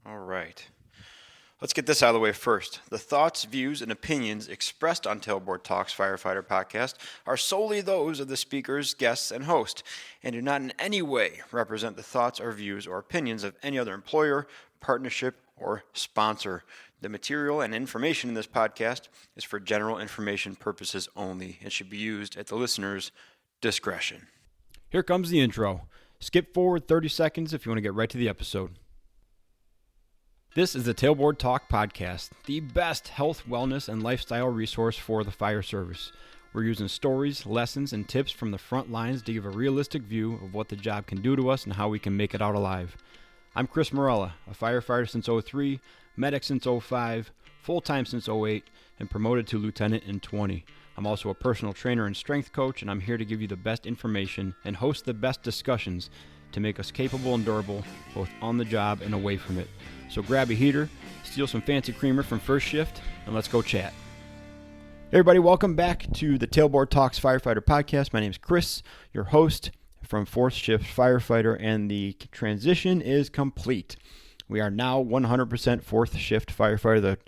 All right. Let's get this out of the way first. The thoughts, views, and opinions expressed on Tailboard Talks Firefighter Podcast are solely those of the speakers, guests, and host, and do not in any way represent the thoughts or views or opinions of any other employer, partnership, or sponsor. The material and information in this podcast is for general information purposes only and should be used at the listener's discretion. Here comes the intro. Skip forward 30 seconds if you want to get right to the episode. This is the Tailboard Talk Podcast, the best health, wellness, and lifestyle resource for the fire service. We're using stories, lessons, and tips from the front lines to give a realistic view of what the job can do to us and how we can make it out alive. I'm Chris Morella, a firefighter since 03, medic since 05, full-time since 08, and promoted to lieutenant in 20. I'm also a personal trainer and strength coach, and I'm here to give you the best information and host the best discussions to make us capable and durable, both on the job and away from it. So grab a heater, steal some fancy creamer from First Shift, and let's go chat. Hey everybody, welcome back to the Tailboard Talks Firefighter Podcast. My name is Chris, your host from Fourth Shift Firefighter, and the transition is complete. We are now 100% Fourth Shift Firefighter. The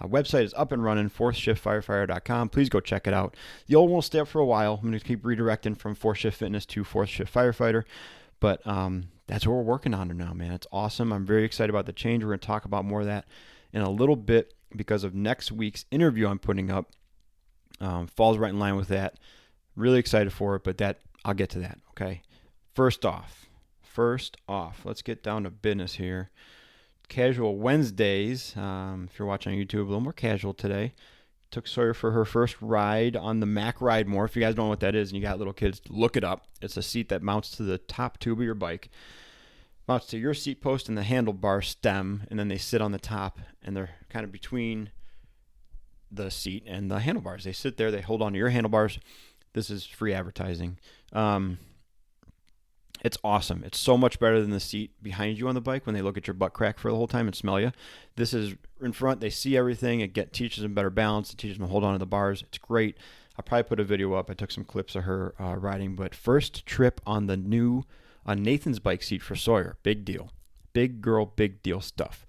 website is up and running, fourthshiftfirefighter.com. Please go check it out. The old one will stay up for a while. I'm going to keep redirecting from Fourth Shift Fitness to Fourth Shift Firefighter. But that's what we're working on now, man. It's awesome. I'm very excited about the change. We're going to talk about more of that in a little bit because of next week's interview I'm putting up. Falls right in line with that. Really excited for it, but that I'll get to that, okay? First off, let's get down to business here. Casual Wednesdays. If you're watching on YouTube, a little more casual today. Took Sawyer for her first ride on the Mac Ride More. If you guys don't know what that is and you got little kids, look it up. It's a seat that mounts to the top tube of your bike. Mounts to your seat post and the handlebar stem, and then they sit on the top, and they're kind of between the seat and the handlebars. They sit there, they hold on to your handlebars. This is free advertising. It's awesome. It's so much better than the seat behind you on the bike when they look at your butt crack for the whole time and smell you. This is in front. They see everything. It teaches them better balance. It teaches them to hold on to the bars. It's great. I'll probably put a video up. I took some clips of her riding. But first trip on the new Nathan's bike seat for Sawyer. Big deal. Big girl, big deal stuff.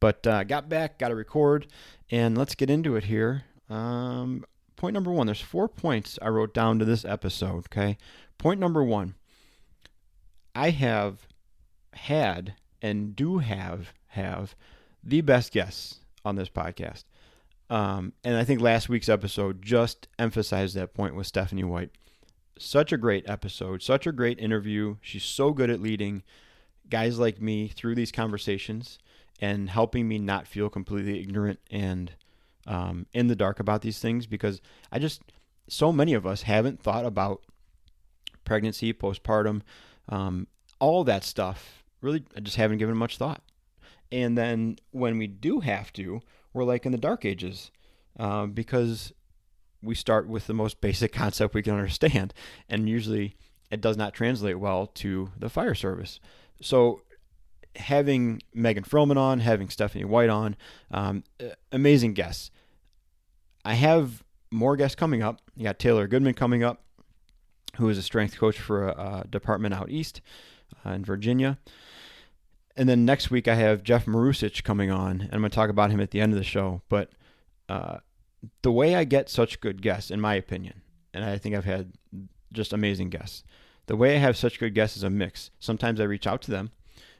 But got back, got to record, and let's get into it here. Point number one. There's 4 points I wrote down to this episode, okay? Point number one. I have had and do have the best guests on this podcast. And I think last week's episode just emphasized that point with Stephanie White. Such a great episode, such a great interview. She's so good at leading guys like me through these conversations and helping me not feel completely ignorant and in the dark about these things, because so many of us haven't thought about pregnancy, postpartum, all that stuff. Really, I just haven't given much thought. And then when we do have to, we're like in the dark ages, because we start with the most basic concept we can understand, and usually it does not translate well to the fire service. So having Megan Frillman on, having Stephanie White on, amazing guests. I have more guests coming up. You got Taylor Goodman coming up, who is a strength coach for a department out east in Virginia. And then next week I have Jeff Marusich coming on, and I'm going to talk about him at the end of the show. But the way I get such good guests, in my opinion, and I think I've had just amazing guests, the way I have such good guests is a mix. Sometimes I reach out to them.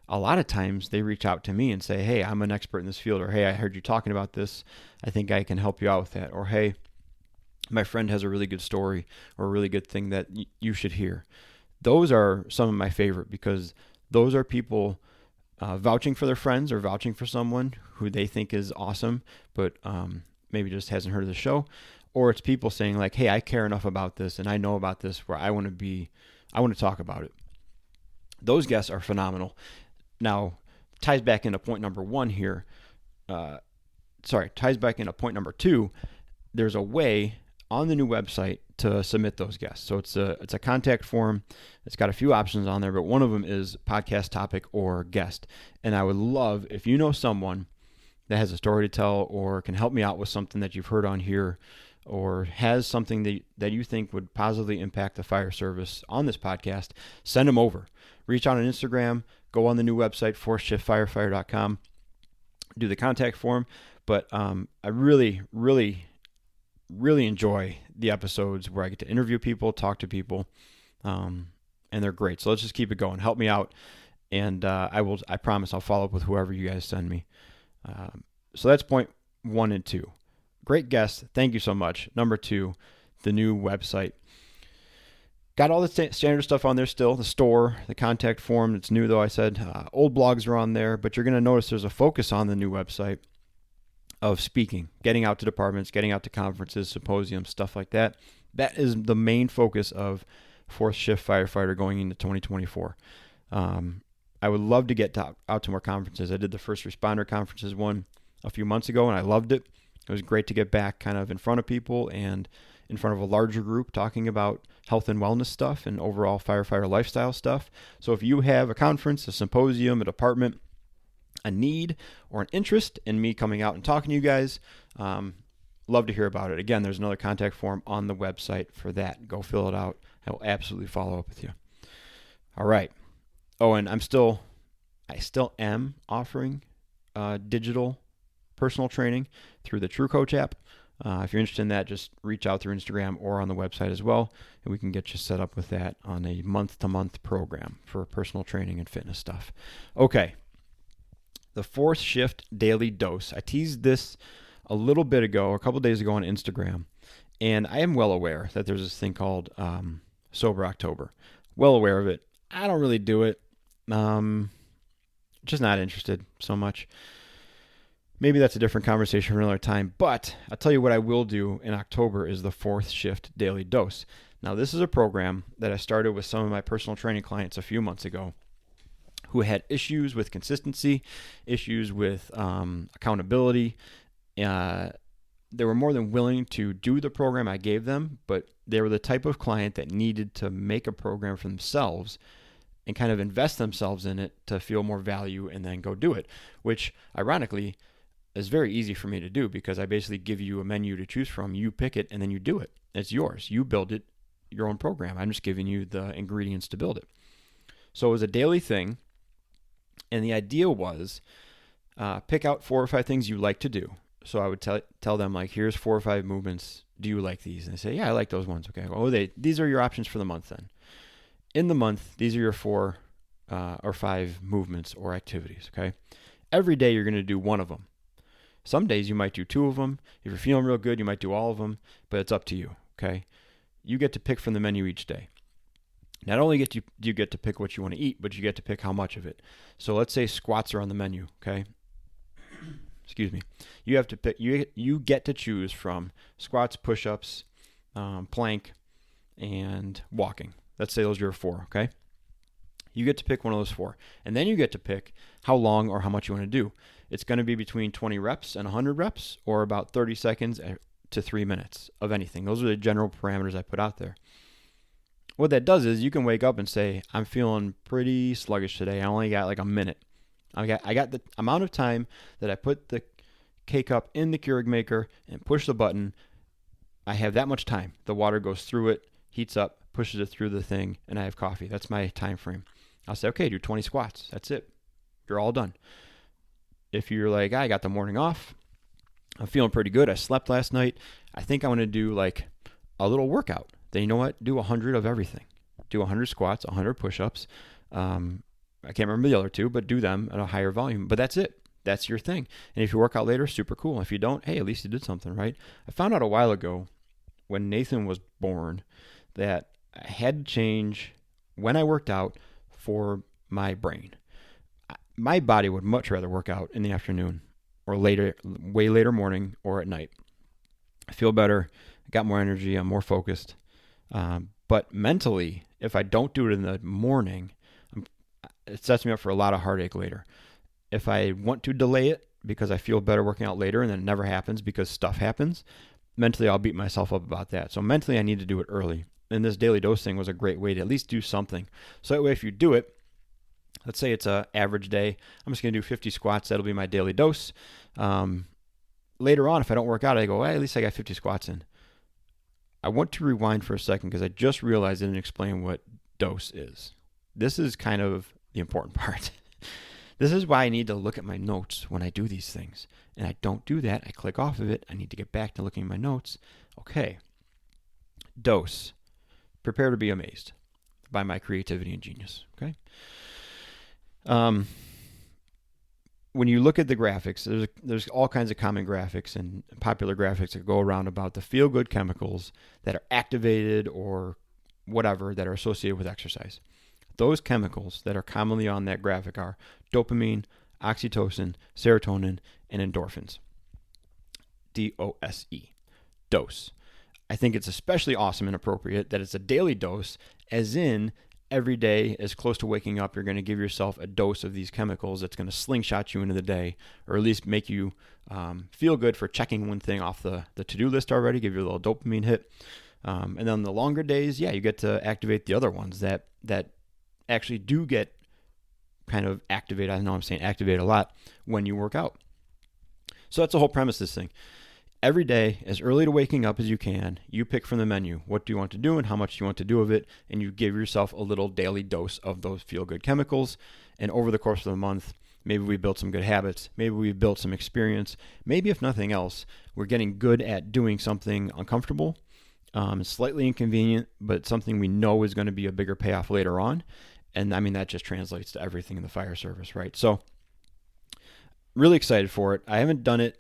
A lot of times they reach out to me and say, hey, I'm an expert in this field, or hey, I heard you talking about this. I think I can help you out with that. Or hey, my friend has a really good story or a really good thing that you should hear. Those are some of my favorite, because those are people vouching for their friends or vouching for someone who they think is awesome, but maybe just hasn't heard of the show. Or it's people saying like, hey, I care enough about this and I know about this where I want to talk about it. Those guests are phenomenal. Now, ties back into point number one here. Ties back into point number two. There's a way on the new website to submit those guests. So it's a contact form. It's got a few options on there, but one of them is podcast topic or guest. And I would love if you know someone that has a story to tell or can help me out with something that you've heard on here, or has something that you think would positively impact the fire service on this podcast, send them over. Reach out on Instagram, go on the new website, fourthshiftfirefighter.com, do the contact form. But I really, really, really enjoy the episodes where I get to interview people, talk to people, and they're great. So let's just keep it going. Help me out, and I promise I'll follow up with whoever you guys send me. So that's point 1 and 2. Great guest. Thank you so much. Number 2, the new website. Got all the standard stuff on there still. The store, the contact form. It's new though, I said. Old blogs are on there, but you're going to notice there's a focus on the new website of speaking, getting out to departments, getting out to conferences, symposiums, stuff like that. That is the main focus of 4th Shift Firefighter going into 2024. I would love to get out to more conferences. I did the first responder conferences one a few months ago, and I loved it. It was great to get back kind of in front of people and in front of a larger group talking about health and wellness stuff and overall firefighter lifestyle stuff. So if you have a conference, a symposium, a department, a need, or an interest in me coming out and talking to you guys, love to hear about it. Again, there's another contact form on the website for that. Go fill it out. I will absolutely follow up with you. All right. Oh, and I still am offering digital personal training through the True Coach app. If you're interested in that, just reach out through Instagram or on the website as well, and we can get you set up with that on a month-to-month program for personal training and fitness stuff. Okay, the 4th Shift Daily Dose. I teased this a little bit ago, a couple days ago on Instagram, and I am well aware that there's this thing called Sober October. Well aware of it. I don't really do it. Just not interested so much. Maybe that's a different conversation for another time, but I'll tell you what I will do in October is the 4th Shift Daily Dose. Now, this is a program that I started with some of my personal training clients a few months ago who had issues with consistency, issues with accountability. They were more than willing to do the program I gave them, but they were the type of client that needed to make a program for themselves and kind of invest themselves in it to feel more value and then go do it, which ironically is very easy for me to do because I basically give you a menu to choose from. You pick it and then you do it. It's yours. You build it, your own program. I'm just giving you the ingredients to build it. So it was a daily thing. And the idea was pick out 4 or 5 things you like to do. So I would tell them, like, here's 4 or 5 movements. Do you like these? And they say, yeah, I like those ones. Okay. Well, these are your options for the month then. In the month, these are your 4 or 5 movements or activities. Okay. Every day you're going to do one of them. Some days you might do 2 of them. If you're feeling real good, you might do all of them, but it's up to you, okay? You get to pick from the menu each day. Not only do you get to pick what you want to eat, but you get to pick how much of it. So let's say squats are on the menu, okay? Excuse me. You have to pick. You get to choose from squats, push-ups, plank, and walking. Let's say those are your 4, okay? You get to pick one of those 4. And then you get to pick how long or how much you want to do. It's going to be between 20 reps and 100 reps or about 30 seconds to 3 minutes of anything. Those are the general parameters I put out there. What that does is you can wake up and say, I'm feeling pretty sluggish today. I only got like a minute. I got the amount of time that I put the K-Cup in the Keurig maker and push the button. I have that much time. The water goes through it, heats up, pushes it through the thing, and I have coffee. That's my time frame. I'll say, okay, do 20 squats. That's it. You're all done. If you're like, I got the morning off, I'm feeling pretty good. I slept last night. I think I want to do like a little workout. Then you know what? Do 100 of everything. Do 100 squats, 100 push-ups. I can't remember the other 2, but do them at a higher volume. But that's it. That's your thing. And if you work out later, super cool. If you don't, hey, at least you did something, right? I found out a while ago when Nathan was born that I had to change when I worked out for my brain. My body would much rather work out in the afternoon or later, way later morning or at night. I feel better. I got more energy. I'm more focused. But mentally, if I don't do it in the morning, it sets me up for a lot of heartache later. If I want to delay it because I feel better working out later and then it never happens because stuff happens, mentally I'll beat myself up about that. So mentally I need to do it early. And this daily dose thing was a great way to at least do something. So that way if you do it, let's say it's an average day, I'm just going to do 50 squats. That'll be my daily dose. Later on, if I don't work out, I go, well, at least I got 50 squats in. I want to rewind for a second because I just realized I didn't explain what dose is. This is kind of the important part. This is why I need to look at my notes when I do these things. And I don't do that. I click off of it. I need to get back to looking at my notes. Okay. Dose. Prepare to be amazed by my creativity and genius. Okay. When you look at the graphics, there's all kinds of common graphics and popular graphics that go around about the feel-good chemicals that are activated or whatever that are associated with exercise. Those chemicals that are commonly on that graphic are dopamine, oxytocin, serotonin, and endorphins. DOSE. Dose. I think it's especially awesome and appropriate that it's a daily dose, as in every day, as close to waking up, you're going to give yourself a dose of these chemicals that's going to slingshot you into the day, or at least make you feel good for checking one thing off the to-do list already, give you a little dopamine hit. And then the longer days, yeah, you get to activate the other ones that actually do get kind of activated. I know I'm saying activate a lot when you work out. So that's the whole premise of this thing. Every day, as early to waking up as you can, you pick from the menu what do you want to do and how much you want to do of it, and you give yourself a little daily dose of those feel-good chemicals. And over the course of the month, maybe we built some good habits, maybe we built some experience, maybe if nothing else, we're getting good at doing something uncomfortable, slightly inconvenient, but something we know is going to be a bigger payoff later on. And I mean, that just translates to everything in the fire service, right? So really excited for it. I haven't done it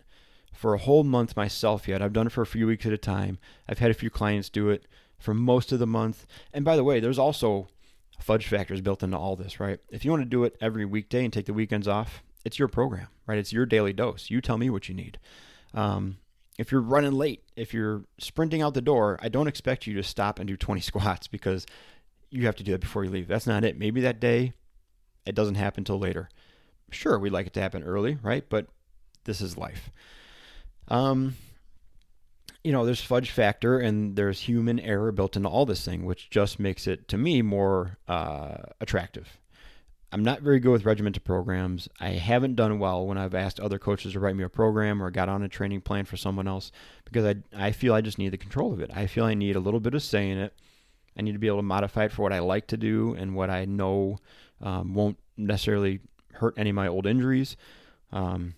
for a whole month myself yet. I've done it for a few weeks at a time. I've had a few clients do it for most of the month. And by the way, there's also fudge factors built into all this, right? If you want to do it every weekday and take the weekends off, it's your program, right? It's your daily dose. You tell me what you need. If you're running late, if you're sprinting out the door, I don't expect you to stop and do 20 squats because you have to do that before you leave. That's not it. Maybe that day it doesn't happen till later. Sure, we'd like it to happen early, right? But this is life. There's fudge factor and there's human error built into all this thing, which just makes it, to me, more attractive. I'm not very good with regimented programs. I haven't done well when I've asked other coaches to write me a program or got on a training plan for someone else because I feel I just need the control of it. I feel I need a little bit of say in it. I need to be able to modify it for what I like to do and what I know won't necessarily hurt any of my old injuries. But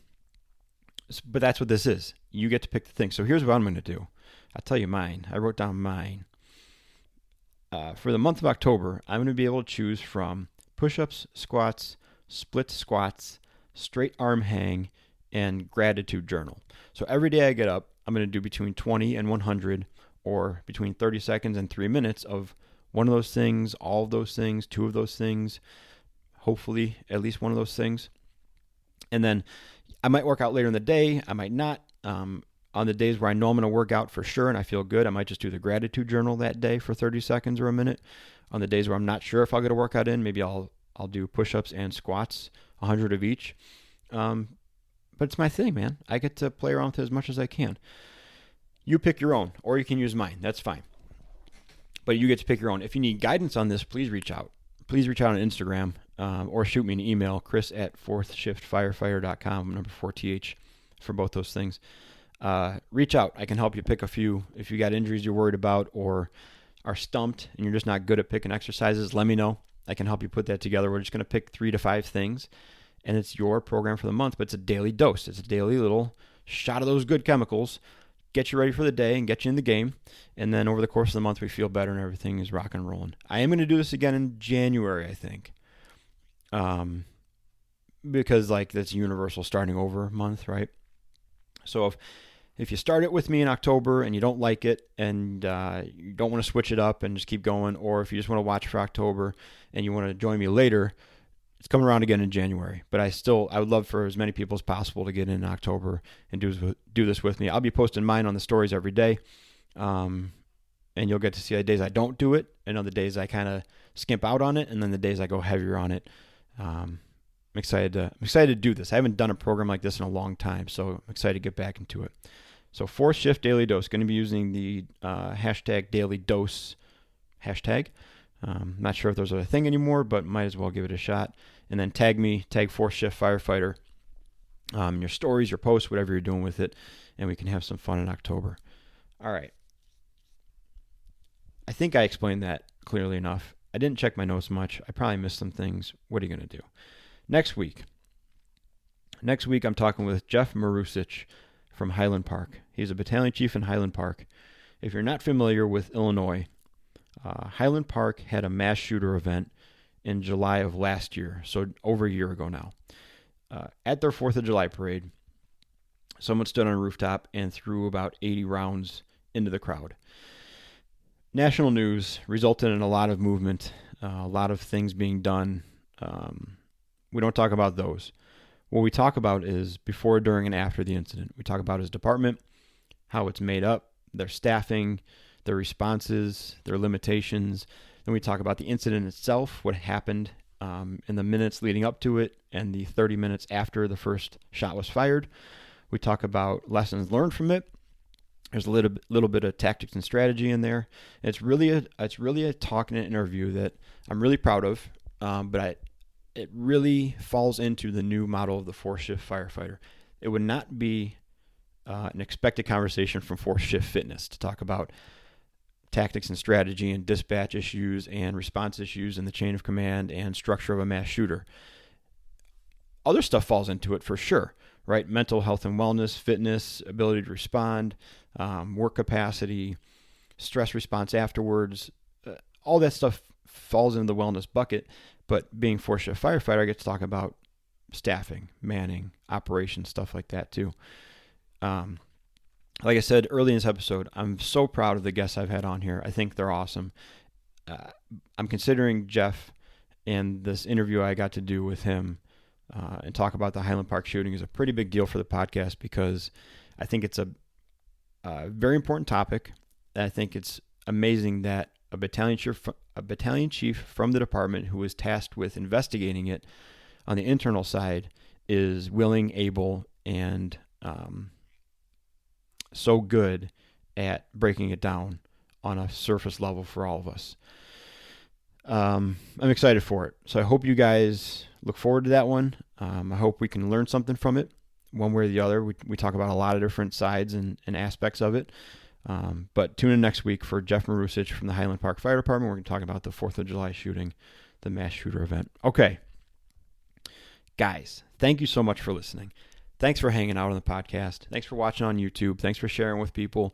that's what this is. You get to pick the thing. So here's what I'm going to do. I'll tell you mine. I wrote down mine. For the month of October, I'm going to be able to choose from push-ups, squats, split squats, straight arm hang, and gratitude journal. So every day I get up, I'm going to do between 20 and 100, or between 30 seconds and 3 minutes of one of those things, all of those things, two of those things, hopefully at least one of those things. And then I might work out later in the day. I might not. On the days where I know I'm going to work out for sure and I feel good, I might just do the gratitude journal that day for 30 seconds or a minute. On the days where I'm not sure if I'll get a workout in, maybe I'll do push-ups and squats, 100 of each. But it's my thing, man. I get to play around with it as much as I can. You pick your own, or you can use mine. That's fine. But you get to pick your own. If you need guidance on this, please reach out. Please reach out on Instagram or shoot me an email, chris@fourthshiftfirefighter.com, number 4TH for both those things. Reach out. I can help you pick a few. If you got injuries you're worried about or are stumped and you're just not good at picking exercises, let me know. I can help you put that together. We're just going to pick 3 to 5 things, and it's your program for the month, but it's a daily dose. It's a daily little shot of those good chemicals, get you ready for the day and get you in the game. And then over the course of the month, we feel better and everything is rocking and rolling. I am going to do this again in January, I think. Because that's universal starting over month, right? So if you start it with me in October and you don't like it and you don't want to switch it up and just keep going, or if you just want to watch for October and you want to join me later, it's coming around again in January. But I would love for as many people as possible to get in October and do this with me. I'll be posting mine on the stories every day, and you'll get to see the days I don't do it and on the days I kind of skimp out on it, and then the days I go heavier on it. I'm excited to do this. I haven't done a program like this in a long time, so I'm excited to get back into it. So 4th Shift Daily Dose, going to be using the hashtag Daily Dose hashtag. Not sure if there's a thing anymore, but might as well give it a shot. And then tag 4th Shift Firefighter, your stories, your posts, whatever you're doing with it, and we can have some fun in October. All right. I think I explained that clearly enough. I didn't check my notes much. I probably missed some things. What are you going to do? Next week, Next week, I'm talking with Jeff Marusic from Highland Park. He's a battalion chief in Highland Park. If you're not familiar with Illinois, Highland Park had a mass shooter event in July of last year, so over a year ago now. At their 4th of July parade, someone stood on a rooftop and threw about 80 rounds into the crowd. National news resulted in a lot of movement, a lot of things being done. We don't talk about those. What we talk about is before, during, and after the incident. We talk about his department, how it's made up, their staffing, their responses, their limitations. Then we talk about the incident itself, what happened in the minutes leading up to it, and the 30 minutes after the first shot was fired. We talk about lessons learned from it. There's a little bit of tactics and strategy in there. It's really a talk and an interview that I'm really proud of, but it really falls into the new model of the 4-shift firefighter. It would not be an expected conversation from 4-shift fitness to talk about tactics and strategy and dispatch issues and response issues and the chain of command and structure of a mass shooter. Other stuff falls into it for sure, right? Mental health and wellness, fitness, ability to respond, work capacity, stress response afterwards. All that stuff falls into the wellness bucket. But being 4-shift firefighter, I get to talk about staffing, manning, operations, stuff like that too. Like I said early in this episode, I'm so proud of the guests I've had on here. I think they're awesome. I'm considering Jeff and this interview I got to do with him and talk about the Highland Park shooting is a pretty big deal for the podcast because I think it's a very important topic. I think it's amazing that a battalion chief from the department who was tasked with investigating it on the internal side is willing, able, and so good at breaking it down on a surface level for all of us. I'm excited for it. So I hope you guys look forward to that one. I hope we can learn something from it one way or the other. We talk about a lot of different sides and aspects of it. But tune in next week for Jeff Marusic from the Highland Park Fire Department. We're going to talk about the 4th of July shooting, the mass shooter event. Okay. Guys, thank you so much for listening. Thanks for hanging out on the podcast. Thanks for watching on YouTube. Thanks for sharing with people.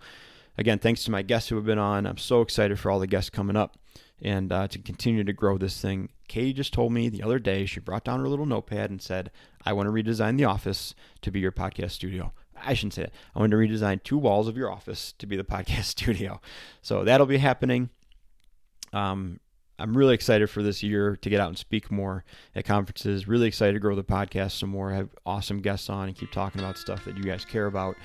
Again, thanks to my guests who have been on. I'm so excited for all the guests coming up and to continue to grow this thing. Katie just told me the other day, she brought down her little notepad and said, I want to redesign the office to be your podcast studio. I shouldn't say that. I want to redesign 2 walls of your office to be the podcast studio. So that'll be happening. I'm really excited for this year to get out and speak more at conferences. Really excited to grow the podcast some more. Have awesome guests on and keep talking about stuff that you guys care about.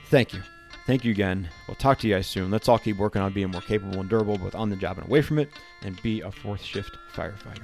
Thank you. Thank you again. We'll talk to you guys soon. Let's all keep working on being more capable and durable, both on the job and away from it, and be a 4th shift firefighter.